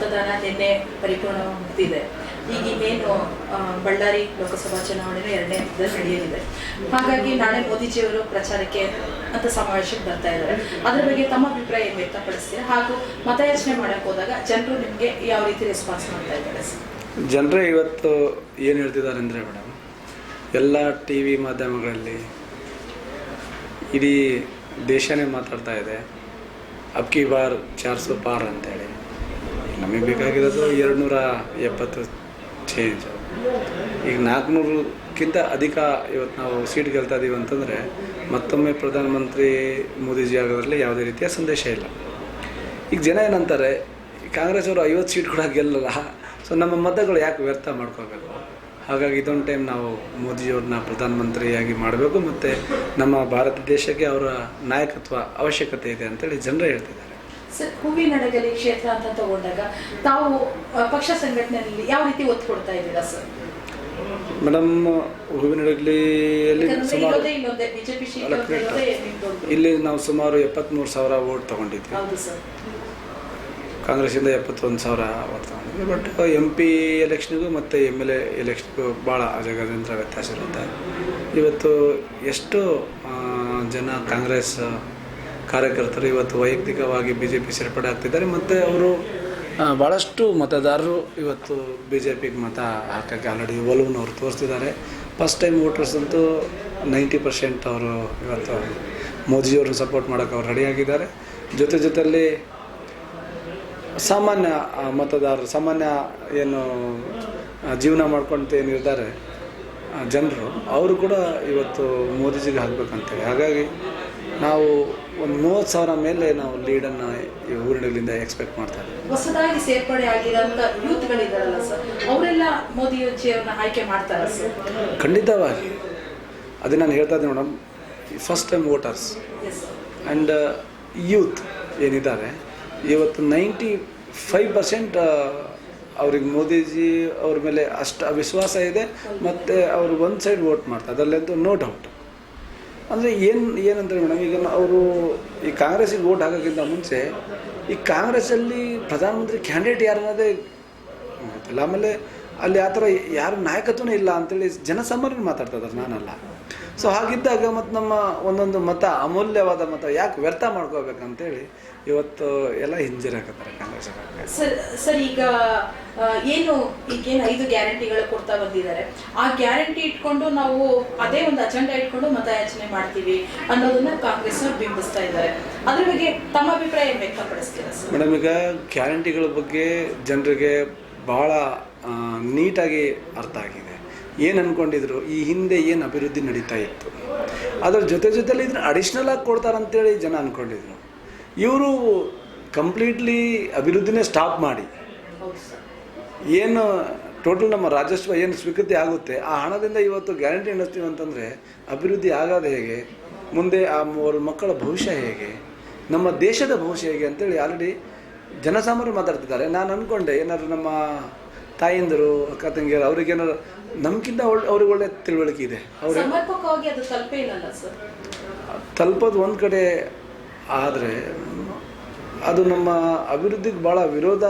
ಮತದಾನ ನಿನ್ನೆ ಪರಿಪೂರ್ಣಗೊಂಡಿದೆ. ಈಗ ಇನ್ನೇನು ಬಳ್ಳಾರಿ ಲೋಕಸಭಾ ಚುನಾವಣೆ 2ನೇ ಹಂತದಲ್ಲಿ ನಡೆಯಲಿದೆ. ಹಾಗಾಗಿ ನಾಳೆ ಮೋದಿಜಿಯವರು ಪ್ರಚಾರಕ್ಕೆ ಅಂತ ಸಮಾವೇಶಕ್ಕೆ ಬರ್ತಾ ಇದ್ದಾರೆ. ಅದರ ಬಗ್ಗೆ ತಮ್ಮ ಅಭಿಪ್ರಾಯ ಏನು ವ್ಯಕ್ತಪಡಿಸ್ತೀರಾ? ಹಾಗೂ ಮತಯಾಚನೆ ಮಾಡಕ್ಕೆ ಹೋದಾಗ ಜನರು ನಿಮಗೆ ಯಾವ ರೀತಿ ರೆಸ್ಪಾನ್ಸ್ ಮಾಡ್ತಾ ಇದ್ದಾರೆ? ಜನರೇ ಇವತ್ತು ಏನು ಹೇಳ್ತಿದ್ದಾರೆ ಅಂದರೆ ಮೇಡಮ್, ಎಲ್ಲ ಟಿ ವಿ ಮಾಧ್ಯಮಗಳಲ್ಲಿ ಇಡೀ ದೇಶನೇ ಮಾತಾಡ್ತಾ ಇದೆ, ಅಬ್ಕಿ ಬಾರ್ 400 ಪಾರ್ ಅಂತೇಳಿ. ನಮಗೆ ಬೇಕಾಗಿರೋದು 270 ಚೇಂಜ್. ಈಗ 400ಕ್ಕಿಂತ ಅಧಿಕ ಇವತ್ತು ನಾವು ಸೀಟ್ ಗೆಲ್ತಾ ಇದ್ದೀವಿ ಅಂತಂದರೆ ಮತ್ತೊಮ್ಮೆ ಪ್ರಧಾನಮಂತ್ರಿ ಮೋದಿಜಿ ಆಗೋದ್ರಲ್ಲಿ ಯಾವುದೇ ರೀತಿಯ ಸಂದೇಶ ಇಲ್ಲ. ಈಗ ಜನ ಏನಂತಾರೆ, ಕಾಂಗ್ರೆಸ್ ಅವರು 50 ಸೀಟ್ ಕೂಡ ಗೆಲ್ಲಲ್ಲ, ಸೊ ನಮ್ಮ ಮತಗಳು ಯಾಕೆ ವ್ಯರ್ಥ ಮಾಡ್ಕೋಬೇಕು? ಹಾಗಾಗಿ ಇದೊಂದು ಟೈಮ್ ನಾವು ಮೋದಿಯವ್ರನ್ನ ಪ್ರಧಾನಮಂತ್ರಿಯಾಗಿ ಮಾಡಬೇಕು ಮತ್ತು ನಮ್ಮ ಭಾರತ ದೇಶಕ್ಕೆ ಅವರ ನಾಯಕತ್ವ ಅವಶ್ಯಕತೆ ಇದೆ ಅಂತೇಳಿ ಜನರೇ ಹೇಳ್ತಿದ್ದಾರೆ. ಸರ್, ಹೂವಿನಡಗಲಿ ಕ್ಷೇತ್ರ ಅಂತ ತಗೊಂಡಾಗ ತಾವು ಪಕ್ಷ ಸಂಘಟನೆಯಲ್ಲಿ ಯಾವ ರೀತಿ ಒತ್ತು ಕೊಡ್ತಾ ಇದ್ದೀರಾ ಸರ್? ಮೇಡಮ್, ಹೂವಿನಡಗಲಿಯಲ್ಲಿ ಸುಮಾರು ಇಲ್ಲಿ ನಾವು ಸುಮಾರು 73,000 ವೋಟ್ ತೊಗೊಂಡಿದ್ವಿ. ಕಾಂಗ್ರೆಸ್ಸಿಂದ 71,000 ವೋಟ್ ತೊಗೊಂಡಿದ್ವಿ. ಬಟ್ MP ಎಲೆಕ್ಷನ್ಗೂ ಮತ್ತು MLA ಎಲೆಕ್ಷನ್ಗೂ ಭಾಳ ಅಜಗಜಾಂತರ ವ್ಯತ್ಯಾಸ ಇರುತ್ತೆ. ಇವತ್ತು ಎಷ್ಟು ಜನ ಕಾಂಗ್ರೆಸ್ ಕಾರ್ಯಕರ್ತರು ಇವತ್ತು ವೈಯಕ್ತಿಕವಾಗಿ BJP ಸೇರ್ಪಡೆ ಆಗ್ತಿದ್ದಾರೆ ಮತ್ತು ಅವರು ಭಾಳಷ್ಟು ಮತದಾರರು ಇವತ್ತು BJPಗೆ ಮತ ಹಾಕೋಕ್ಕೆ ಆಲ್ರೆಡಿ ಒಲವನ್ನು ಅವರು ತೋರಿಸ್ತಿದ್ದಾರೆ. ಫಸ್ಟ್ ಟೈಮ್ ವೋಟರ್ಸ್ ಅಂತೂ 90% ಅವರು ಇವತ್ತು ಮೋದಿಜಿಯವ್ರನ್ನ ಸಪೋರ್ಟ್ ಮಾಡೋಕ್ಕೆ ಅವ್ರು ರೆಡಿಯಾಗಿದ್ದಾರೆ. ಜೊತೆಯಲ್ಲಿ ಸಾಮಾನ್ಯ ಮತದಾರರು, ಸಾಮಾನ್ಯ ಏನು ಜೀವನ ಮಾಡ್ಕೊಳ್ತಾ ಏನಿರ್ತಾರೆ ಜನರು, ಅವರು ಕೂಡ ಇವತ್ತು ಮೋದಿಜಿಗೆ ಹಾಕಬೇಕಂತೇಳಿ. ಹಾಗಾಗಿ ನಾವು ಒಂದು 30,000 ಮೇಲೆ ನಾವು ಲೀಡನ್ನು ಈ ಊರಿನಿಂದ ಎಕ್ಸ್ಪೆಕ್ಟ್ ಮಾಡ್ತಾರೆ. ಹೊಸದಾಗಿ ಸೇರ್ಪಡೆ ಆಗಿರೋಂಥ ಯೂತ್ಗಳಿದ್ದಾರಲ್ಲ ಸರ್, ಅವರೆಲ್ಲ ಮೋದಿಜಿಯವ್ರನ್ನ ಆಯ್ಕೆ ಮಾಡ್ತಾರೆ ಸರ್? ಖಂಡಿತವಾಗಿ. ಅದೇ ನಾನು ಹೇಳ್ತಾ ಇದ್ದೀನಿ madam, first time voters and youth ಏನಿದ್ದಾರೆ ಇವತ್ತು 95% ಅವ್ರಿಗೆ ಮೋದಿಜಿ ಅವ್ರ ಮೇಲೆ ಅಷ್ಟು ವಿಶ್ವಾಸ ಇದೆ ಮತ್ತು ಅವರು ಒಂದು ಸೈಡ್ ವೋಟ್ ಮಾಡ್ತಾರೆ, ಅದರಲ್ಲಂತೂ ನೋ ಡೌಟ್. ಅಂದರೆ ಏನಂತಾರೆ ಮೇಡಮ್, ಈಗ ಅವರು ಈ ಕಾಂಗ್ರೆಸ್ಸಿಗೆ ವೋಟ್ ಹಾಕೋಕ್ಕಿಂತ ಮುಂಚೆ ಈ ಕಾಂಗ್ರೆಸ್ಸಲ್ಲಿ ಪ್ರಧಾನಮಂತ್ರಿ ಕ್ಯಾಂಡಿಡೇಟ್ ಯಾರು ಅನ್ನೋದೇ ಗೊತ್ತಿಲ್ಲ. ಆಮೇಲೆ ಅಲ್ಲಿ ಆ ಥರ ಯಾರು ನಾಯಕತ್ವನೇ ಇಲ್ಲ ಅಂತೇಳಿ ಜನಸಾಮಾನ್ಯರು ಮಾತಾಡ್ತಾ ಇದ್ದಾರೆ, ನಾನಲ್ಲ. ಸೊ ಹಾಗಿದ್ದಾಗ ಮತ್ತು ನಮ್ಮ ಒಂದೊಂದು ಮತ, ಅಮೂಲ್ಯವಾದ ಮತ ಯಾಕೆ ವ್ಯರ್ಥ ಮಾಡ್ಕೋಬೇಕಂತೇಳಿ ಇವತ್ತು ಎಲ್ಲ ಹಿಂಜರಿಯಾಕತ್ತಾರೆ ಕಾಂಗ್ರೆಸ್. ಸರ್, ಈಗೇನು 5 ಗ್ಯಾರಂಟಿಗಳು ಕೊಡ್ತಾ ಬಂದಿದ್ದಾರೆ, ಆ ಗ್ಯಾರಂಟಿ ಇಟ್ಕೊಂಡು ನಾವು ಅದೇ ಒಂದು ಅಜೆಂಡಾ ಇಟ್ಕೊಂಡು ಮತಯಾಚನೆ ಮಾಡ್ತೀವಿ ಅನ್ನೋದನ್ನ ಕಾಂಗ್ರೆಸ್ನವ್ರು ಬಿಂಬಿಸ್ತಾ ಇದ್ದಾರೆ. ಅದ್ರ ಬಗ್ಗೆ ತಮ್ಮ ಅಭಿಪ್ರಾಯ ಏನು ವ್ಯಕ್ತಪಡಿಸ್ತೀರಾ ಸರ್? ಮೇಡಮ್, ಈಗ ಗ್ಯಾರಂಟಿಗಳ ಬಗ್ಗೆ ಜನರಿಗೆ ಭಾಳ ನೀಟಾಗಿ ಅರ್ಥ ಆಗಿದೆ. ಏನು ಅಂದ್ಕೊಂಡಿದ್ರು, ಈ ಹಿಂದೆ ಏನು ಅಭಿವೃದ್ಧಿ ನಡೀತಾ ಇತ್ತು ಅದರ ಜೊತೆಲಿ ಇದನ್ನ ಅಡಿಷ್ನಲ್ ಆಗಿ ಕೊಡ್ತಾರಂತೇಳಿ ಜನ ಅಂದ್ಕೊಂಡಿದ್ರು. ಇವರು ಕಂಪ್ಲೀಟ್ಲಿ ಅಭಿವೃದ್ಧಿನೇ ಸ್ಟಾಪ್ ಮಾಡಿ ಏನು ಟೋಟಲ್ ನಮ್ಮ ರಾಜಸ್ವ ಏನು ಸ್ವೀಕೃತಿ ಆಗುತ್ತೆ ಆ ಹಣದಿಂದ ಇವತ್ತು ಗ್ಯಾರಂಟಿ ನಡೆಸ್ತೀವಿ ಅಂತಂದರೆ ಅಭಿವೃದ್ಧಿ ಆಗೋದು ಹೇಗೆ, ಮುಂದೆ ಅವ್ರ ಮಕ್ಕಳ ಭವಿಷ್ಯ ಹೇಗೆ, ನಮ್ಮ ದೇಶದ ಭವಿಷ್ಯ ಹೇಗೆ ಅಂತೇಳಿ ಆಲ್ರೆಡಿ ಜನಸಾಮಾನ್ಯರು ಮಾತಾಡ್ತಿದ್ದಾರೆ. ನಾನು ಅಂದ್ಕೊಂಡೆ ಏನಾದ್ರು ನಮ್ಮ ತಾಯಿಂದರು, ಅಕ್ಕ ತಂಗಿಯರು ಅವ್ರಿಗೇನಾದ್ರು ನಮ್ಗಿಂತ ಅವ್ರಿಗೆ ಒಳ್ಳೆ ತಿಳುವಳಿಕೆ ಇದೆ. ಅವ್ರಿಗೆ ತಲುಪೋದು ಒಂದು ಕಡೆ, ಆದರೆ ಅದು ನಮ್ಮ ಅಭಿವೃದ್ಧಿಗೆ ಭಾಳ ವಿರೋಧ.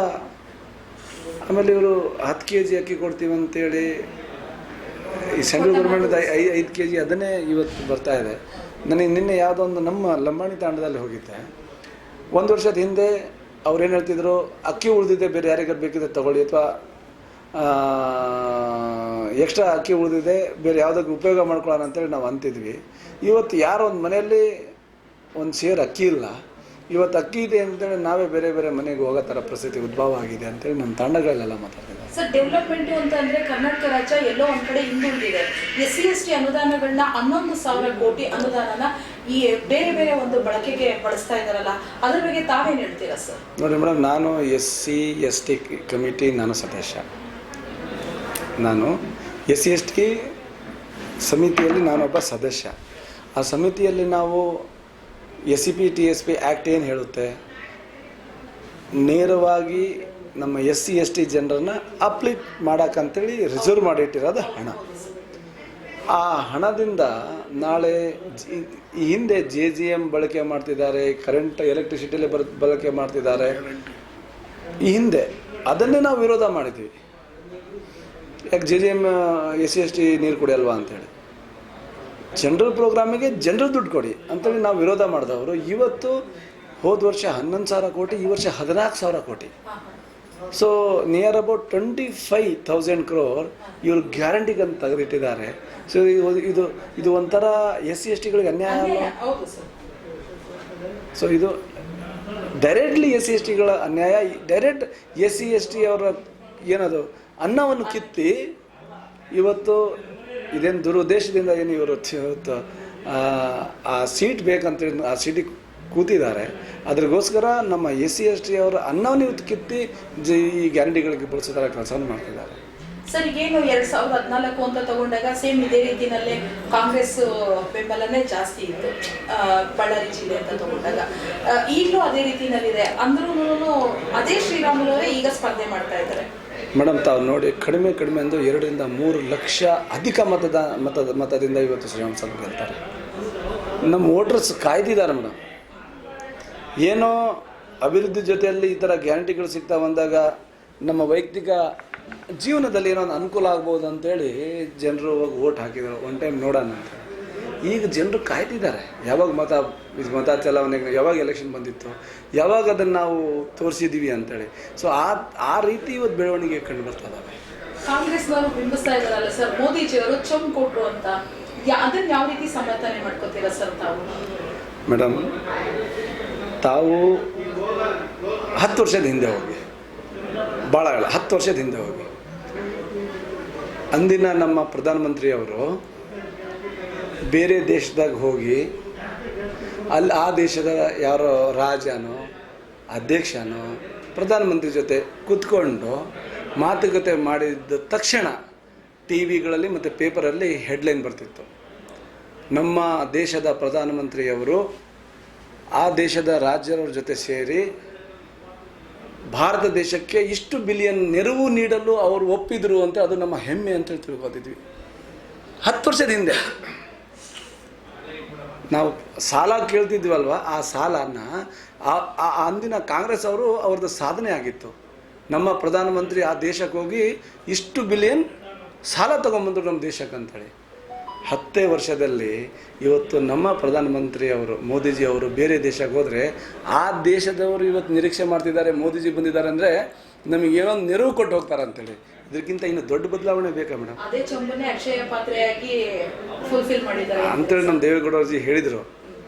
ಆಮೇಲೆ ಇವರು 10 kg ಅಕ್ಕಿ ಕೊಡ್ತೀವಿ ಅಂತೇಳಿ ಈ ಸೆಂಟ್ರಲ್ ಗೌರ್ಮೆಂಟ್ದು 5 kg ಅದನ್ನೇ ಇವತ್ತು ಬರ್ತಾ ಇದೆ. ನನಗೆ ನಿನ್ನೆ ಯಾವುದೋ ಒಂದು ನಮ್ಮ ಲಂಬಾಣಿ ತಾಂಡದಲ್ಲಿ ಹೋಗಿದ್ದೆ. 1 ವರ್ಷದ ಹಿಂದೆ ಅವ್ರೇನು ಹೇಳ್ತಿದ್ರು, ಅಕ್ಕಿ ಉಳಿದಿದೆ ಬೇರೆ ಯಾರಿಗಾರು ಬೇಕಿದ್ರೆ ತಗೊಳ್ಳಿ, ಅಥವಾ ಎಕ್ಸ್ಟ್ರಾ ಅಕ್ಕಿ ಉಳಿದಿದೆ ಬೇರೆ ಯಾವುದಕ್ಕೆ ಉಪಯೋಗ ಮಾಡ್ಕೊಳ್ಳೋಣ ಅಂತೇಳಿ ನಾವು ಅಂತಿದ್ವಿ. ಇವತ್ತು ಯಾರೋ ಒಂದು ಮನೆಯಲ್ಲಿ ಒಂದು ಸೇರು ಅಕ್ಕಿ ಇಲ್ಲ, ಇವತ್ತು ಅಕ್ಕಿ ಇದೆ ಅಂತೇಳಿ ನಾವೇ ಬೇರೆ ಬೇರೆ ಮನೆಗೆ ಹೋಗೋ ಥರ ಪರಿಸ್ಥಿತಿ ಉದ್ಭವ ಆಗಿದೆ ಅಂತೇಳಿ ನಮ್ಮ ತಂಡಗಳೆಲ್ಲ ಮಾತಾಡ್ತಿದ್ದಾರೆ. ಸರ್, ಡೆವಲಪ್ಮೆಂಟ್ ಅಂತಂದರೆ ಕರ್ನಾಟಕ ರಾಜ್ಯ ಎಲ್ಲೋ ಒಂದು ಕಡೆ ಹಿಂದುಳಿದಿದೆ. SC/ST ಅನುದಾನಗಳನ್ನ 11,000 ಕೋಟಿ ಅನುದಾನನ ಈ ಬೇರೆ ಬೇರೆ ಒಂದು ಬಳಕೆಗೆ ಬಳಸ್ತಾ ಇದ್ದಾರಲ್ಲ, ಅದ್ರ ಬಗ್ಗೆ ತಾವೇನು ಹೇಳ್ತೀರಾ ಸರ್? ನೋಡಿ ಮೇಡಮ್, ನಾನು SC/ST ಕಮಿಟಿ ನಾನು ಸದಸ್ಯ. ನಾನು SC/ST ಸಮಿತಿಯಲ್ಲಿ ನಾನೊಬ್ಬ ಸದಸ್ಯ. ಆ ಸಮಿತಿಯಲ್ಲಿ ನಾವು SCP-TSP ಆ್ಯಕ್ಟ್ ಏನು ಹೇಳುತ್ತೆ, ನೇರವಾಗಿ ನಮ್ಮ SC/ST ಜನರನ್ನು ಅಪ್ಲಿಟ್ ಮಾಡೋಕ್ಕಂತೇಳಿ ರಿಸರ್ವ್ ಮಾಡಿಟ್ಟಿರೋದು ಹಣ. ಆ ಹಣದಿಂದ ನಾಳೆ ಈ ಹಿಂದೆ JGM ಬಳಕೆ ಮಾಡ್ತಿದ್ದಾರೆ, ಕರೆಂಟ್ ಎಲೆಕ್ಟ್ರಿಸಿಟಿಯಲ್ಲಿ ಬಳಕೆ ಮಾಡ್ತಿದ್ದಾರೆ. ಈ ಹಿಂದೆ ಅದನ್ನೇ ನಾವು ವಿರೋಧ ಮಾಡಿದ್ವಿ. ಯಾಕೆ JJM SC/ST ನೀರು ಕೊಡಿಯಲ್ವಾ ಅಂತೇಳಿ, ಜನರಲ್ ಪ್ರೋಗ್ರಾಮಿಗೆ ಜನರಲ್ ದುಡ್ಡು ಕೊಡಿ ಅಂತೇಳಿ ನಾವು ವಿರೋಧ ಮಾಡಿದವರು. ಇವತ್ತು ಹೋದ ವರ್ಷ 11,000 ಕೋಟಿ, ಈ ವರ್ಷ 14,000 ಕೋಟಿ. ಸೊ ನಿಯರ್ ಅಬೌಟ್ 25,000 crore ಇವರು ಗ್ಯಾರಂಟಿಗೆ ಅಂತ ತೆಗೆದಿಟ್ಟಿದ್ದಾರೆ. ಸೊ ಇದು ಒಂಥರ SC/STಗಳಿಗೆ ಅನ್ಯಾಯ ಅಲ್ವಾ? ಸೊ ಇದು ಡೈರೆಕ್ಟ್ಲಿ SC/STಗಳ ಅನ್ಯಾಯ. ಡೈರೆಕ್ಟ್ SC/ST ಅವರ ಏನದು ಅನ್ನವನ್ನು ಕಿತ್ತಿ ಇವತ್ತು ಇದೇನು ದುರುದ್ದೇಶದಿಂದ ಏನು ಇವರು ಇವತ್ತು ಆ ಸೀಟ್ ಬೇಕಂತೇಳಿ ಆ ಸೀಟಿಗೆ ಕೂತಿದ್ದಾರೆ. ಅದ್ರಿಗೋಸ್ಕರ ನಮ್ಮ SC/ST ಅವರ ಅನ್ನವನ್ನು ಇವತ್ತು ಕಿತ್ತಿ ಈ ಗ್ಯಾರಂಟಿಗಳಿಗೆ ಬಳಸೋ ಥರ ಕೆಲಸವನ್ನು ಮಾಡ್ತಿದ್ದಾರೆ. ಸರ್, ಈಗೇನು 2014 ಅಂತ ತಗೊಂಡಾಗ ಸೇಮ್ ಇದೇ ರೀತಿಯಲ್ಲೇ ಕಾಂಗ್ರೆಸ್ ಬೆಂಬಲನೇ ಜಾಸ್ತಿ ಇತ್ತು ಬಳ್ಳಾರಿ ಜಿಲ್ಲೆ ಅಂತ ತಗೊಂಡಾಗ. ಈಗಲೂ ಅದೇ ರೀತಿಯಲ್ಲಿದೆ ಅಂದ್ರೂ ಅದೇ ಶ್ರೀರಾಮುಲವರೇ ಈಗ ಸ್ಪರ್ಧೆ ಮಾಡ್ತಾ ಇದ್ದಾರೆ. ಮೇಡಮ್, ತಾವು ನೋಡಿ, ಕಡಿಮೆ ಅಂದು 2 ರಿಂದ 3 ಲಕ್ಷ ಅಧಿಕ ಮತದಿಂದ ಇವತ್ತು ಶ್ರೀರಾಮ್ ಸಾಗರ್ ಗೆಲ್ತಾರೆ. ನಮ್ಮ ವೋಟರ್ಸ್ ಕಾಯ್ದಿದ್ದಾರೆ ಮೇಡಮ್. ಏನೋ ಅಭಿವೃದ್ಧಿ ಜೊತೆಯಲ್ಲಿ ಈ ಥರ ಗ್ಯಾರಂಟಿಗಳು ಸಿಗ್ತಾ ಬಂದಾಗ ನಮ್ಮ ವೈಯಕ್ತಿಕ ಜೀವನದಲ್ಲಿ ಏನೋ ಒಂದು ಅನುಕೂಲ ಆಗ್ಬೋದು ಅಂತೇಳಿ ಜನರು ಹೋಗಿ ವೋಟ್ ಹಾಕಿದರು. ಒನ್ ಟೈಮ್ ನೋಡೋಣ ಅಂತ. ಈಗ ಜನರು ಕಾಯ್ತಿದ್ದಾರೆ, ಯಾವಾಗ ಮತ ಚಲಾವಣೆಗೆ ಯಾವಾಗ ಎಲೆಕ್ಷನ್ ಬಂದಿತ್ತು, ಯಾವಾಗ ಅದನ್ನು ನಾವು ತೋರಿಸಿದ್ದೀವಿ ಅಂತೇಳಿ. ಸೊ ಆ ರೀತಿ ಇವತ್ತು ಬೆಳವಣಿಗೆ ಕಂಡು ಬರ್ತಾ ಇದ್ದಾವೆ. ಕಾಂಗ್ರೆಸ್ನವರು ಬಿಂಬಿಸ್ತಾ ಇದ್ದಾರಲ್ಲ ಸರ್, ಮೋದಿಜಿಯವರು ಚೊಂಬು ಕೊಟ್ಟರು ಅಂತ, ಅದನ್ನು ಯಾವ ರೀತಿ ಸಮರ್ಥನೆ ಮಾಡ್ಕೋತೀರಾ ಸರ್ ತಾವು? ಮೇಡಮ್, ತಾವು 10 ವರ್ಷದ ಹಿಂದೆ ಹೋಗಿ, ಭಾಳ 10 ವರ್ಷದ ಹಿಂದೆ ಹೋಗಿ, ಅಂದಿನ ನಮ್ಮ ಪ್ರಧಾನಮಂತ್ರಿಯವರು ಬೇರೆ ದೇಶದಾಗ ಹೋಗಿ ಅಲ್ಲಿ ಆ ದೇಶದ ಯಾರೋ ರಾಜನೋ ಅಧ್ಯಕ್ಷನೋ ಪ್ರಧಾನಮಂತ್ರಿ ಜೊತೆ ಕೂತ್ಕೊಂಡು ಮಾತುಕತೆ ಮಾಡಿದ ತಕ್ಷಣ ಟಿ ವಿಗಳಲ್ಲಿ ಮತ್ತು ಪೇಪರಲ್ಲಿ ಹೆಡ್ಲೈನ್ ಬರ್ತಿತ್ತು, ನಮ್ಮ ದೇಶದ ಪ್ರಧಾನಮಂತ್ರಿಯವರು ಆ ದೇಶದ ರಾಜ್ಯರವ್ರ ಜೊತೆ ಸೇರಿ ಭಾರತ ದೇಶಕ್ಕೆ ಇಷ್ಟು ಬಿಲಿಯನ್ ನೆರವು ನೀಡಲು ಅವರು ಒಪ್ಪಿದ್ರು ಅಂತ. ಅದು ನಮ್ಮ ಹೆಮ್ಮೆ ಅಂತೇಳಿ ತಿಳ್ಕೊತಿದ್ವಿ 10 ವರ್ಷದ ಹಿಂದೆ. ನಾವು ಸಾಲ ಕೇಳ್ತಿದ್ವಲ್ವ, ಆ ಸಾಲನ ಅಂದಿನ ಕಾಂಗ್ರೆಸ್ ಅವರು ಅವ್ರದ್ದು ಸಾಧನೆ ಆಗಿತ್ತು. ನಮ್ಮ ಪ್ರಧಾನಮಂತ್ರಿ ಆ ದೇಶಕ್ಕೆ ಹೋಗಿ ಇಷ್ಟು ಬಿಲಿಯನ್ ಸಾಲ ತೊಗೊಂಬಂದರು ನಮ್ಮ ದೇಶಕ್ಕೆ ಅಂತೇಳಿ. 10 ವರ್ಷದಲ್ಲಿ ಇವತ್ತು ನಮ್ಮ ಪ್ರಧಾನಮಂತ್ರಿಯವರು ಮೋದಿಜಿಯವರು ಬೇರೆ ದೇಶಕ್ಕೆ ಹೋದರೆ ಆ ದೇಶದವರು ಇವತ್ತು ನಿರೀಕ್ಷೆ ಮಾಡ್ತಿದ್ದಾರೆ, ಮೋದಿಜಿ ಬಂದಿದ್ದಾರೆ ಅಂದರೆ ನಮಗೆ ಏನೋ ನೆರವು ಕೊಟ್ಟು ಹೋಗ್ತಾರೆ ಅಂತೇಳಿ. ಇದಕ್ಕಿಂತ ಇನ್ನು ದೊಡ್ಡ ಬದಲಾವಣೆ ಬೇಕಾ ಮೇಡಮ್? ಅದೇ ಚೊಂಬನ್ನೇ ಅಕ್ಷಯ ಪಾತ್ರೆಯಾಗಿ ಫುಲ್ಫಿಲ್ ಮಾಡಿದ್ದಾರೆ ಅಂತೇಳಿ ನಮ್ಮ ದೇವೇಗೌಡರಜಿ ಹೇಳಿದರು.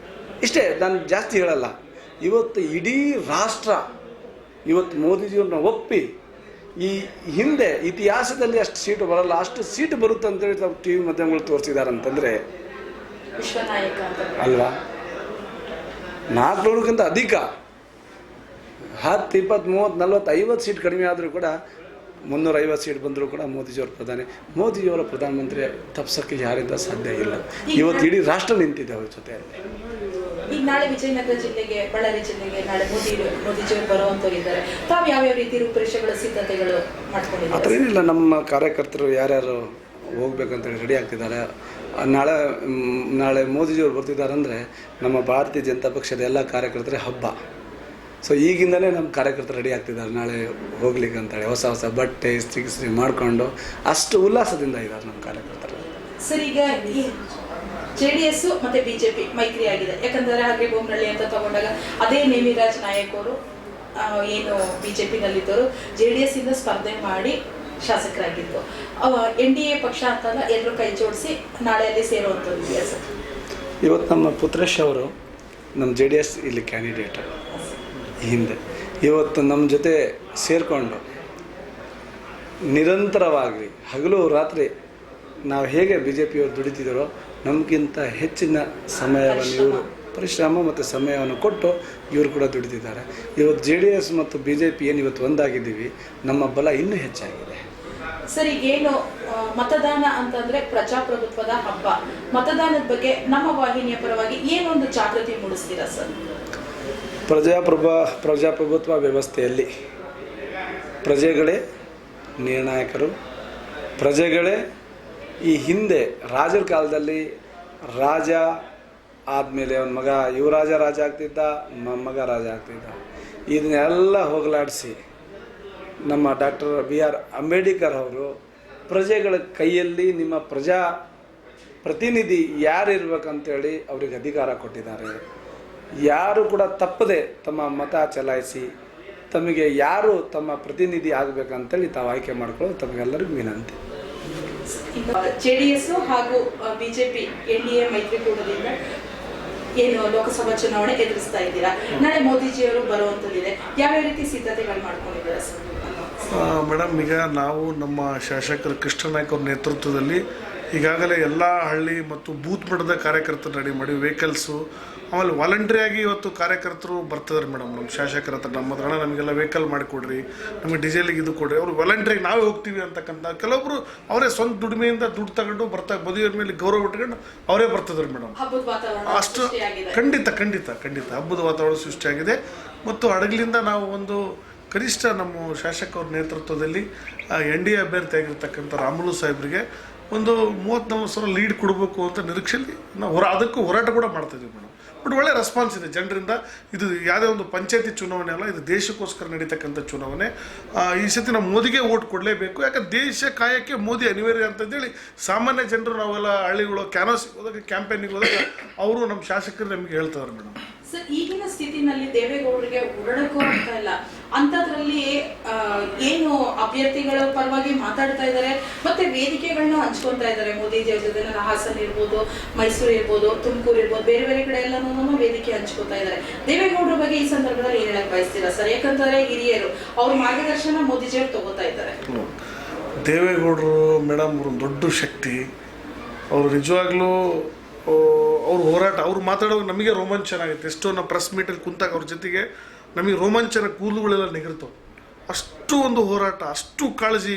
ಇಷ್ಟೇ, ನಾನು ಜಾಸ್ತಿ ಹೇಳಲ್ಲ. ಇವತ್ತು ಇಡೀ ರಾಷ್ಟ್ರ ಇವತ್ತು ಮೋದಿಜಿಯವ್ರನ್ನ ಒಪ್ಪಿ, ಈ ಹಿಂದೆ ಇತಿಹಾಸದಲ್ಲಿ ಅಷ್ಟು ಸೀಟು ಬರಲ್ಲ, ಅಷ್ಟು ಸೀಟು ಬರುತ್ತೆ ಅಂತೇಳಿ ತಾವು ಟಿ ವಿ ಮಾಧ್ಯಮಗಳು ತೋರಿಸಿದ್ದಾರೆ ಅಂತಂದರೆ ಅಲ್ವಾ? 400ಕ್ಕಿಂತ ಅಧಿಕ 10, 20, 30, 40, 50 ಸೀಟ್ ಕಡಿಮೆ ಆದರೂ ಕೂಡ 350 ಸೀಟ್ ಬಂದರೂ ಕೂಡ ಮೋದಿಜಿಯವರ ಪ್ರಧಾನಮಂತ್ರಿ ತಪ್ಪಿಸೋಕ್ಕೆ ಯಾರಿಂದ ಸಾಧ್ಯ ಇಲ್ಲ. ಇವತ್ತು ಇಡೀ ರಾಷ್ಟ್ರ ನಿಂತಿದೆ ಅವ್ರ ಜೊತೆಯಲ್ಲಿ. ಈಗ ನಾಳೆ ವಿಜಯನಗರ ಜಿಲ್ಲೆಗೆ, ಬಳ್ಳಾರಿ ಜಿಲ್ಲೆಗೆ ನಾಳೆ ಮೋದಿಜಿಯವರು ಬರುವಂತವರಿದ್ದಾರೆ. ತಾವು ಯಾವ್ಯಾವ ರೀತಿ ರೂಪುರೇಷೆಗಳ ಸಿದ್ಧತೆಗಳು ಮಾಡ್ಕೊಂಡಿದ್ದಾರೆ? ಆ ಥರ ಏನಿಲ್ಲ, ನಮ್ಮ ಕಾರ್ಯಕರ್ತರು ಯಾರ್ಯಾರು ಹೋಗ್ಬೇಕಂತೇಳಿ ರೆಡಿ ಆಗ್ತಿದ್ದಾರೆ. ನಾಳೆ ಮೋದಿಜಿಯವರು ಬರ್ತಿದ್ದಾರೆ ಅಂದರೆ ನಮ್ಮ ಭಾರತೀಯ ಜನತಾ ಪಕ್ಷದ ಎಲ್ಲ ಕಾರ್ಯಕರ್ತರ ಹಬ್ಬ. ಸೊ ಈಗಿಂದಲೇ ನಮ್ಮ ಕಾರ್ಯಕರ್ತರು ರೆಡಿ ಆಗ್ತಿದ್ದಾರೆ ನಾಳೆ ಹೋಗ್ಲಿಕ್ಕೆ ಅಂತೇಳಿ. ಹೊಸ ಬಟ್ಟೆ ಇಸ್ತ್ರಿ ಮಾಡಿಕೊಂಡು ಅಷ್ಟು ಉಲ್ಲಾಸದಿಂದ ಇದ್ದಾರೆ ನಮ್ಮ ಕಾರ್ಯಕರ್ತರು. ಸರ್, ಈಗ JDS ಮತ್ತೆ BJP ಮೈತ್ರಿ ಆಗಿದೆ. ಯಾಕಂದರೆ ಹಾಗೆ ಬೊಮ್ಮನಹಳ್ಳಿ ಅಂತ ತಗೊಂಡಾಗ ಅದೇ ನೇಮಿರಾಜ್ ನಾಯಕ್ ಅವರು ಏನು BJP-ನಲ್ಲಿದ್ದರು JDS ಇಂದ ಸ್ಪರ್ಧೆ ಮಾಡಿ ಶಾಸಕರಾಗಿದ್ದು. NDA ಪಕ್ಷ ಅಂತಂದ್ರೆ ಎಲ್ಲರೂ ಕೈ ಜೋಡಿಸಿ ನಾಳೆ ಅಲ್ಲಿ ಸೇರುವಂಥದ್ದು ಇದೆಯಾ ಸರ್? ಇವತ್ತು ನಮ್ಮ ಪುತ್ರೇಶ್ ಅವರು ನಮ್ಮ JDS ಇಲ್ಲಿ ಕ್ಯಾಂಡಿಡೇಟ್ ಹಿಂದೆ ಇವತ್ತು ನಮ್ಮ ಜೊತೆ ಸೇರಿಕೊಂಡು ನಿರಂತರವಾಗಿ ಹಗಲು ರಾತ್ರಿ ನಾವು ಹೇಗೆ BJPಯವರು ದುಡಿತಿದ್ದಾರೋ ನಮಗಿಂತ ಹೆಚ್ಚಿನ ಸಮಯವನ್ನು ಇವರು ಪರಿಶ್ರಮ ಮತ್ತು ಸಮಯವನ್ನು ಕೊಟ್ಟು ಇವರು ಕೂಡ ದುಡಿದಿದ್ದಾರೆ. ಇವತ್ತು JDS ಮತ್ತು BJP ಏನು ಇವತ್ತು ಒಂದಾಗಿದ್ದೀವಿ, ನಮ್ಮ ಬಲ ಇನ್ನೂ ಹೆಚ್ಚಾಗಿದೆ. ಸರ್, ಈಗೇನು ಮತದಾನ ಅಂತಂದರೆ ಪ್ರಜಾಪ್ರಭುತ್ವದ ಹಬ್ಬ, ಮತದಾನದ ಬಗ್ಗೆ ನಮ್ಮ ವಾಹಿನಿಯ ಪರವಾಗಿ ಏನೊಂದು ಜಾಗೃತಿ ಮೂಡಿಸ್ತೀರಾ ಸರ್? ಪ್ರಜಾಪ್ರಭುತ್ವ ವ್ಯವಸ್ಥೆಯಲ್ಲಿ ಪ್ರಜೆಗಳೇ ನಿರ್ಣಾಯಕರು. ಪ್ರಜೆಗಳೇ ಈ ಹಿಂದೆ ರಾಜರ ಕಾಲದಲ್ಲಿ ರಾಜ ಆದಮೇಲೆ ಅವನ ಮಗ ಯುವರಾಜ ರಾಜ ಆಗ್ತಿದ್ದ, ಮಗ ರಾಜ ಆಗ್ತಿದ್ದ. ಇದನ್ನೆಲ್ಲ ಹೋಗಲಾಡಿಸಿ ನಮ್ಮ ಡಾಕ್ಟರ್ BR ಅಂಬೇಡ್ಕರ್ ಅವರು ಪ್ರಜೆಗಳ ಕೈಯಲ್ಲಿ ನಿಮ್ಮ ಪ್ರಜಾ ಪ್ರತಿನಿಧಿ ಯಾರು ಇರ್ಬೇಕಂತೇಳಿ ಅವ್ರಿಗೆ ಅಧಿಕಾರ ಕೊಟ್ಟಿದ್ದಾರೆ. ಯಾರು ಕೂಡ ತಪ್ಪದೆ ತಮ್ಮ ಮತ ಚಲಾಯಿಸಿ ತಮಗೆ ಯಾರು ತಮ್ಮ ಪ್ರತಿನಿಧಿ ಆಗಬೇಕಂತೇಳಿ ತಾವು ಆಯ್ಕೆ ಮಾಡ್ಕೊಳ್ಳೋದು ತಮಗೆಲ್ಲರಿಗೂ ವಿನಂತಿ. JDS ಹಾಗೂ ಬಿಜೆಪಿ NDA ಮೈತ್ರಿಕೂಟದಿಂದ ಏನು ಲೋಕಸಭಾ ಚುನಾವಣೆ ಎದುರಿಸ್ತಾ ಇದ್ದೀರಾ, ನಾಳೆ ಮೋದಿಜಿಯವರು ಬರುವಂಥದ್ದಿದೆ, ಯಾವ ರೀತಿ ಸಿದ್ಧತೆಗಳು ಮಾಡ್ಕೊಂಡಿದ್ದೀರಾ ಸರ್? ಮೇಡಮ್, ಈಗ ನಾವು ನಮ್ಮ ಶಾಸಕರು ಕೃಷ್ಣನಾಯ್ಕ ಅವ್ರ ನೇತೃತ್ವದಲ್ಲಿ ಈಗಾಗಲೇ ಎಲ್ಲ ಹಳ್ಳಿ ಮತ್ತು ಬೂತ್ ಮಟ್ಟದ ಕಾರ್ಯಕರ್ತರು ರೆಡಿ ಮಾಡಿ ವೆಹಿಕಲ್ಸು, ಆಮೇಲೆ ವಾಲಂಟ್ರಿಯಾಗಿ ಇವತ್ತು ಕಾರ್ಯಕರ್ತರು ಬರ್ತಿದ್ದಾರೆ ಮೇಡಮ್. ನಮ್ಮ ಶಾಸಕರ ಹತ್ರ ನಮ್ಮ ಹತ್ರ ನಮಗೆಲ್ಲ ವೆಹಿಕಲ್ ಮಾಡಿಕೊಡ್ರಿ, ನಮಗೆ ಡೀಸೆಲಿಗೆ ಇದು ಕೊಡ್ರಿ, ಅವರು ವಾಲಂಟ್ರಿಯಾಗಿ ನಾವೇ ಹೋಗ್ತೀವಿ ಅಂತಕ್ಕಂಥ ಕೆಲವೊಬ್ಬರು ಅವರೇ ಸ್ವಂತ ದುಡಿಮೆಯಿಂದ ದುಡ್ಡು ತಗೊಂಡು ಮದುವೆಯ ಮೇಲೆ ಗೌರವ ಇಟ್ಕೊಂಡು ಅವರೇ ಬರ್ತಿದ್ದಾರೆ ಮೇಡಮ್. ಅಷ್ಟು ಖಂಡಿತ ಹಬ್ಬದ ವಾತಾವರಣ ಸೃಷ್ಟಿಯಾಗಿದೆ. ಮತ್ತು ಹಡಗಲಿಂದ ನಾವು ಒಂದು ಕನಿಷ್ಠ ನಮ್ಮ ಶಾಸಕರ ನೇತೃತ್ವದಲ್ಲಿ NDA ಅಭ್ಯರ್ಥಿ ಆಗಿರ್ತಕ್ಕಂಥ ರಾಮುಲು ಸಾಹೇಬರಿಗೆ ಒಂದು 34,000 ಲೀಡ್ ಕೊಡಬೇಕು ಅಂತ ನಿರೀಕ್ಷೆಯಲ್ಲಿ ನಾವು ಅದಕ್ಕೂ ಹೋರಾಟ ಕೂಡ ಮಾಡ್ತಾಯಿದ್ದೀವಿ ಮೇಡಮ್. ಬಟ್ ಒಳ್ಳೆ ರೆಸ್ಪಾನ್ಸ್ ಇದೆ ಜನರಿಂದ. ಇದು ಯಾವುದೇ ಒಂದು ಪಂಚಾಯತಿ ಚುನಾವಣೆ ಅಲ್ಲ, ಇದು ದೇಶಕ್ಕೋಸ್ಕರ ನಡೀತಕ್ಕಂಥ ಚುನಾವಣೆ. ಈ ಸತಿ ನಾವು ಮೋದಿಗೆ ಓಟ್ ಕೊಡಲೇಬೇಕು, ಯಾಕಂದ್ರೆ ದೇಶ ಕಾಯಕ್ಕೆ ಮೋದಿ ಅನಿವಾರ್ಯ ಅಂತಂದೇಳಿ ಸಾಮಾನ್ಯ ಜನರು ನಾವೆಲ್ಲ ಹಳ್ಳಿಗಳು ಕ್ಯಾನ್ವಾಸಿಗೆ ಹೋದಾಗ ಕ್ಯಾಂಪೇನಿಗೆ ಹೋದಾಗ ಅವರು ನಮ್ಮ ಶಾಸಕರು ನಮಗೆ ಹೇಳ್ತಾರೆ ಮೇಡಮ್. ಸರ್, ಈಗಿನ ಸ್ಥಿತಿನಲ್ಲಿ ದೇವೇಗೌಡರಿಗೆ ಓಡಾಡಕ್ಕೂ ಆಗ್ತಾ ಇಲ್ಲ, ಅಂಥದ್ರಲ್ಲಿ ಏನು ಅಭ್ಯರ್ಥಿಗಳ ಪರವಾಗಿ ಮಾತಾಡ್ತಾ ಇದ್ದಾರೆ, ಮತ್ತೆ ವೇದಿಕೆಗಳನ್ನ ಹಂಚ್ಕೊತಾ ಇದ್ದಾರೆ ಮೋದಿಜಿ ಅವ್ರ ಜೊತೆ. ಹಾಸನ ಇರ್ಬೋದು, ಮೈಸೂರು ಇರ್ಬೋದು, ತುಮಕೂರು ಇರ್ಬೋದು, ಬೇರೆ ಬೇರೆ ಕಡೆ ಎಲ್ಲನೂ ವೇದಿಕೆ ಹಂಚ್ಕೊತಾ ಇದ್ದಾರೆ. ದೇವೇಗೌಡರ ಬಗ್ಗೆ ಈ ಸಂದರ್ಭದಲ್ಲಿ ಏನ್ ಹೇಳಕ್ ಬಯಸ್ತೀರಾ ಸರ್? ಯಾಕಂತಾರೆ ಹಿರಿಯರು, ಅವ್ರ ಮಾರ್ಗದರ್ಶನ ಮೋದಿಜಿ ಅವ್ರು ತಗೋತಾ ಇದ್ದಾರೆ. ದೇವೇಗೌಡರು ಮೇಡಮ್ ಅವರು ದೊಡ್ಡ ಶಕ್ತಿ. ಅವರು ನಿಜವಾಗ್ಲೂ ಅವ್ರ ಹೋರಾಟ, ಅವ್ರು ಮಾತಾಡೋದು ನಮಗೆ ರೋಮಾಂಚನ ಆಗುತ್ತೆ. ಎಷ್ಟೋ ನಾವು ಪ್ರೆಸ್ ಮೀಟಲ್ಲಿ ಕುಂತಾಗ ಅವ್ರ ಜೊತೆಗೆ ನಮಗೆ ರೋಮಾಂಚನ ಕೂದಲುಗಳೆಲ್ಲ ನಿಗಿರ್ತವೆ. ಅಷ್ಟು ಒಂದು ಹೋರಾಟ, ಅಷ್ಟು ಕಾಳಜಿ.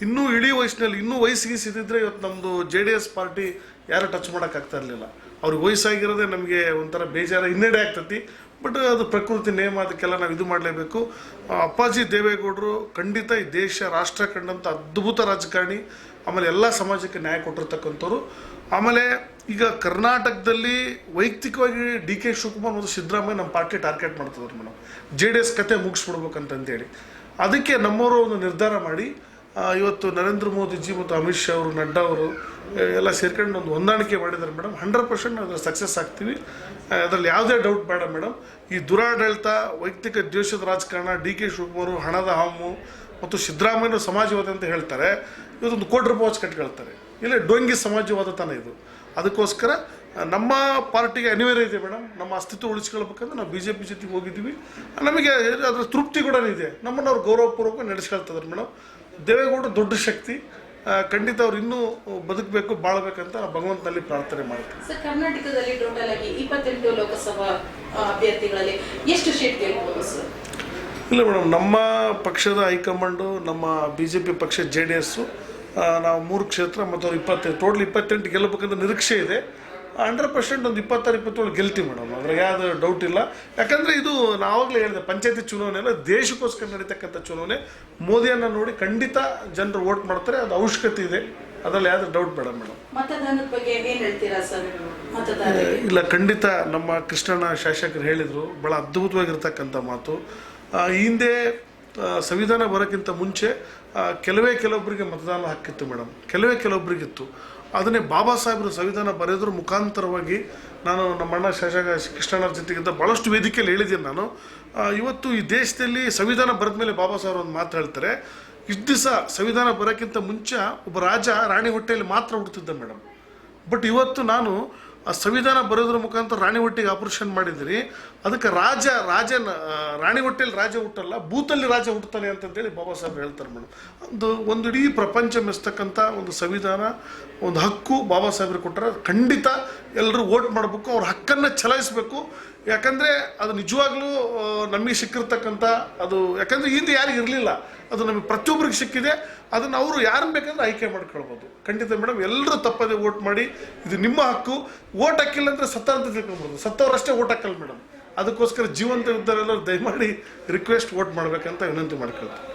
ಇನ್ನೂ ಇಡೀ ವಯಸ್ಸಿನಲ್ಲಿ ಇನ್ನೂ ವಯಸ್ಸಿಗೆ ಸಿದ್ದಿದ್ರೆ ಇವತ್ತು ನಮ್ಮದು JDS ಪಾರ್ಟಿ ಯಾರು ಟಚ್ ಮಾಡೋಕ್ಕಾಗ್ತಾ ಇರಲಿಲ್ಲ. ಅವ್ರಿಗೆ ವಯಸ್ಸಾಗಿರೋದೇ ನಮಗೆ ಒಂಥರ ಬೇಜಾರ, ಹಿನ್ನಡೆ ಆಗ್ತತಿ. ಬಟ್ ಅದು ಪ್ರಕೃತಿ ನೇಮ, ಅದಕ್ಕೆಲ್ಲ ನಾವು ಇದು ಮಾಡಲೇಬೇಕು. ಅಪ್ಪಾಜಿ ದೇವೇಗೌಡರು ಖಂಡಿತ ಈ ದೇಶ ರಾಷ್ಟ್ರ ಕಂಡಂಥ ಅದ್ಭುತ ರಾಜಕಾರಣಿ. ಆಮೇಲೆ ಎಲ್ಲ ಸಮಾಜಕ್ಕೆ ನ್ಯಾಯ ಕೊಟ್ಟಿರ್ತಕ್ಕಂಥವ್ರು. ಆಮೇಲೆ ಈಗ ಕರ್ನಾಟಕದಲ್ಲಿ ವೈಯಕ್ತಿಕವಾಗಿ DK ಶಿವಕುಮಾರ್ ಮತ್ತು ಸಿದ್ದರಾಮಯ್ಯ ನಮ್ಮ ಪಾರ್ಟಿ ಟಾರ್ಗೆಟ್ ಮಾಡ್ತಿದ್ರು ಮೇಡಮ್. JDS ಕತೆ ಮುಗಿಸ್ಬಿಡ್ಬೇಕಂತಂದೇಳಿ ಅದಕ್ಕೆ ನಮ್ಮವರು ಒಂದು ನಿರ್ಧಾರ ಮಾಡಿ ಇವತ್ತು ನರೇಂದ್ರ ಮೋದಿಜಿ ಮತ್ತು ಅಮಿತ್ ಶಾ ಅವರು, ನಡ್ಡಾ ಅವರು ಎಲ್ಲ ಸೇರ್ಕೊಂಡು ಒಂದು ಹೊಂದಾಣಿಕೆ ಮಾಡಿದ್ದಾರೆ ಮೇಡಮ್. 100% ಅದರ ಸಕ್ಸಸ್ ಆಗ್ತೀವಿ, ಅದರಲ್ಲಿ ಯಾವುದೇ ಡೌಟ್ ಬೇಡ ಮೇಡಮ್. ಈ ದುರಾಡಳಿತ, ವೈಯಕ್ತಿಕ ದ್ವೇಷದ ರಾಜಕಾರಣ, DK ಶಿವಕುಮಾರ್ ಹಣದ ಹಾಮು ಮತ್ತು ಸಿದ್ದರಾಮಯ್ಯ ಸಮಾಜವಾದ ಅಂತ ಹೇಳ್ತಾರೆ, ಇವತ್ತೊಂದು ಕೋಟಿ ರೂಪಾಯಿ ವಾಚ್ ಕಟ್ಕೊಳ್ತಾರೆ. ಇಲ್ಲ ಡೊಂಗಿ ಸಮಾಜವಾದ ತಾನೇ ಇದು. ಅದಕ್ಕೋಸ್ಕರ ನಮ್ಮ ಪಾರ್ಟಿಗೆ ಅನಿವಾರ್ಯ ಇದೆ ಮೇಡಮ್. ನಮ್ಮ ಅಸ್ತಿತ್ವ ಉಳಿಸ್ಕೊಳ್ಬೇಕಂದ್ರೆ ನಾವು BJP ಜೊತೆಗೆ ಹೋಗಿದ್ದೀವಿ. ನಮಗೆ ಅದರ ತೃಪ್ತಿ ಕೂಡ ಇದೆ. ನಮ್ಮನ್ನು ಅವ್ರು ಗೌರವಪೂರ್ವಕ ನಡೆಸ್ಕೊಳ್ತಿದ್ದಾರೆ ಮೇಡಮ್. ದೇವೇಗೌಡ ದೊಡ್ಡ ಶಕ್ತಿ. ಖಂಡಿತ ಅವ್ರು ಇನ್ನೂ ಬದುಕಬೇಕು, ಬಾಳಬೇಕಂತ ಭಗವಂತನಲ್ಲಿ ಪ್ರಾರ್ಥನೆ ಮಾಡ್ತೀವಿ. ಸರ್, ಕರ್ನಾಟಕದಲ್ಲಿ ಟೋಟಲ್ ಆಗಿ 28 ಲೋಕಸಭಾ ಅಭ್ಯರ್ಥಿಗಳಲ್ಲಿ ಎಷ್ಟು ಸೀಟ್ ಗೆಲ್ಲಬಹುದು ಸರ್? ಇಲ್ಲ ಮೇಡಮ್, ನಮ್ಮ ಪಕ್ಷದ ಹೈಕಮಾಂಡು, ನಮ್ಮ BJP ಪಕ್ಷ JDS, ನಾವು 3 ಕ್ಷೇತ್ರ ಮತ್ತು ಅವ್ರು 27, ಟೋಟಲ್ 28 ಗೆಲ್ಲಬೇಕಂತ ನಿರೀಕ್ಷೆ ಇದೆ. 100% ಒಂದು 26-27 ಗೆಲ್ತೀವಿ ಮೇಡಮ್. ಅದ್ರಾಗ ಯಾವುದು ಡೌಟ್ ಇಲ್ಲ. ಯಾಕಂದರೆ ಇದು ನಾವಾಗಲೇ ಹೇಳಿದೆ, ಪಂಚಾಯತಿ ಚುನಾವಣೆ ಅಲ್ಲ, ದೇಶಕ್ಕೋಸ್ಕರ ನಡೀತಕ್ಕಂಥ ಚುನಾವಣೆ. ಮೋದಿಯನ್ನು ನೋಡಿ ಖಂಡಿತ ಜನರು ವೋಟ್ ಮಾಡ್ತಾರೆ, ಅದು ಅವಶ್ಯಕತೆ ಇದೆ, ಅದರಲ್ಲಿ ಯಾವ್ದು ಡೌಟ್ ಬೇಡ ಮೇಡಮ್. ಮತದಾನದ ಬಗ್ಗೆ ಏನು ಹೇಳ್ತೀರಾ ಸರ್? ಇಲ್ಲ, ಖಂಡಿತ ನಮ್ಮ ಕೃಷ್ಣಣ್ಣ ಶಾಸಕರು ಹೇಳಿದರು, ಭಾಳ ಅದ್ಭುತವಾಗಿರ್ತಕ್ಕಂಥ ಮಾತು. ಈ ಹಿಂದೆ ಸಂವಿಧಾನ ಬರೋಕ್ಕಿಂತ ಮುಂಚೆ ಕೆಲವೊಬ್ಬರಿಗೆ ಮತದಾನ ಹಕ್ಕಿತ್ತು ಮೇಡಮ್, ಕೆಲವೊಬ್ಬರಿಗಿತ್ತು. ಅದನ್ನೇ ಬಾಬಾ ಸಾಹೇಬರು ಸಂವಿಧಾನ ಬರೆಯೋದ್ರ ಮುಖಾಂತರವಾಗಿ ನಾನು ನಮ್ಮ ಅಣ್ಣ ಶಾಸಕ ಕೃಷ್ಣಣ್ಣರ ಜೊತೆಗಿಂತ ಭಾಳಷ್ಟು ವೇದಿಕೆಯಲ್ಲಿ ಹೇಳಿದ್ದೀನಿ ನಾನು. ಇವತ್ತು ಈ ದೇಶದಲ್ಲಿ ಸಂವಿಧಾನ ಬರೆದ ಮೇಲೆ ಬಾಬಾ ಸಾಹೇಬರು ಒಂದು ಮಾತು ಹೇಳ್ತಾರೆ, ಇಷ್ಟು ದಿವಸ ಸಂವಿಧಾನ ಬರೋಕ್ಕಿಂತ ಮುಂಚೆ ಒಬ್ಬ ರಾಜ ರಾಣಿ ಹೊಟ್ಟೆಯಲ್ಲಿ ಮಾತ್ರ ಹುಡ್ತಿದ್ದ ಮೇಡಮ್. ಬಟ್ ಇವತ್ತು ನಾನು ಆ ಸಂವಿಧಾನ ಬರೋದ್ರ ಮುಖಾಂತರ ರಾಣಿ ಹೊಟ್ಟೆಗೆ ಆಪರೇಷನ್ ಮಾಡಿದ್ರಿ. ಅದಕ್ಕೆ ರಾಣಿ ಹೊಟ್ಟೆಯಲ್ಲಿ ರಾಜ ಹುಟ್ಟಲ್ಲ, ಬೂತಲ್ಲಿ ರಾಜ ಹುಡ್ತಾನೆ ಅಂತಂತೇಳಿ ಬಾಬಾ ಸಾಹೇಬ್ ಹೇಳ್ತಾರೆ ಮೇಡಮ್. ಒಂದು ಇಡೀ ಪ್ರಪಂಚ ಮೆಚ್ಚತಕ್ಕಂಥ ಒಂದು ಸಂವಿಧಾನ, ಒಂದು ಹಕ್ಕು ಬಾಬಾ ಸಾಹೇಬ್ರಿಗೆ ಕೊಟ್ಟರೆ ಖಂಡಿತ ಎಲ್ಲರೂ ವೋಟ್ ಮಾಡಬೇಕು, ಅವ್ರ ಹಕ್ಕನ್ನು ಚಲಾಯಿಸಬೇಕು. ಯಾಕಂದರೆ ಅದು ನಿಜವಾಗ್ಲೂ ನಮಗೆ ಸಿಕ್ಕಿರ್ತಕ್ಕಂಥ ಅದು, ಯಾಕಂದರೆ ಹಿಂದೆ ಯಾರಿಗೂ ಇರಲಿಲ್ಲ, ಅದು ನಮಗೆ ಪ್ರತಿಯೊಬ್ಬರಿಗೆ ಸಿಕ್ಕಿದೆ. ಅದನ್ನು ಅವರು ಯಾರನ್ನು ಬೇಕಂದ್ರೆ ಆಯ್ಕೆ ಮಾಡ್ಕೊಳ್ಬೋದು. ಖಂಡಿತ ಮೇಡಮ್, ಎಲ್ಲರೂ ತಪ್ಪದೆ ವೋಟ್ ಮಾಡಿ, ಇದು ನಿಮ್ಮ ಹಕ್ಕು. ವೋಟ್ ಹಾಕಿಲ್ಲ ಅಂದರೆ ಸತ್ತ ಅಂತ ತಿಳ್ಕೊಬೋದು, ಸತ್ತವರಷ್ಟೇ ವೋಟ್ ಹಾಕಲ್ಲ ಮೇಡಮ್. ಅದಕ್ಕೋಸ್ಕರ ಜೀವಂತ ಇದ್ದವರೆಲ್ಲರೂ ದಯಮಾಡಿ ರಿಕ್ವೆಸ್ಟ್ ವೋಟ್ ಮಾಡಬೇಕಂತ ವಿನಂತಿ ಮಾಡ್ಕೊಳ್ತೀವಿ.